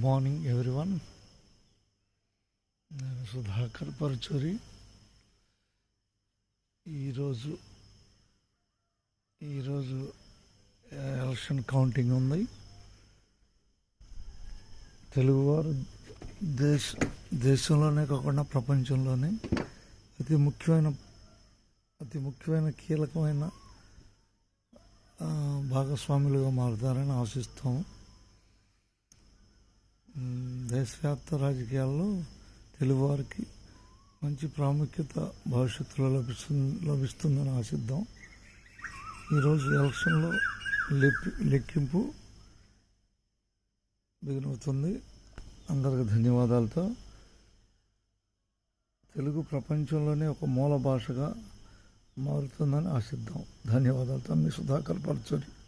Good morning everyone. నేను సుధాకర్ పరుచూరి. ఈరోజు election counting ఉంది. తెలుగువారు దేశంలోనే కాకుండా ప్రపంచంలోనే అతి ముఖ్యమైన కీలకమైన భాగస్వాములుగా మారుతారని ఆశిస్తాము. దేశవ్యాప్త రాజకీయాల్లో తెలుగువారికి మంచి ప్రాముఖ్యత భవిష్యత్తులో లభిస్తుందని ఆశిద్దాం. ఈరోజు ఎలక్షన్లో లెక్కింపు బిగినవుతుంది. అందరికి ధన్యవాదాలతో. తెలుగు ప్రపంచంలోనే ఒక మూల భాషగా మారుతుందని ఆశిద్దాం. ధన్యవాదాలతో మీ సుధాకర్ పరుచూరి.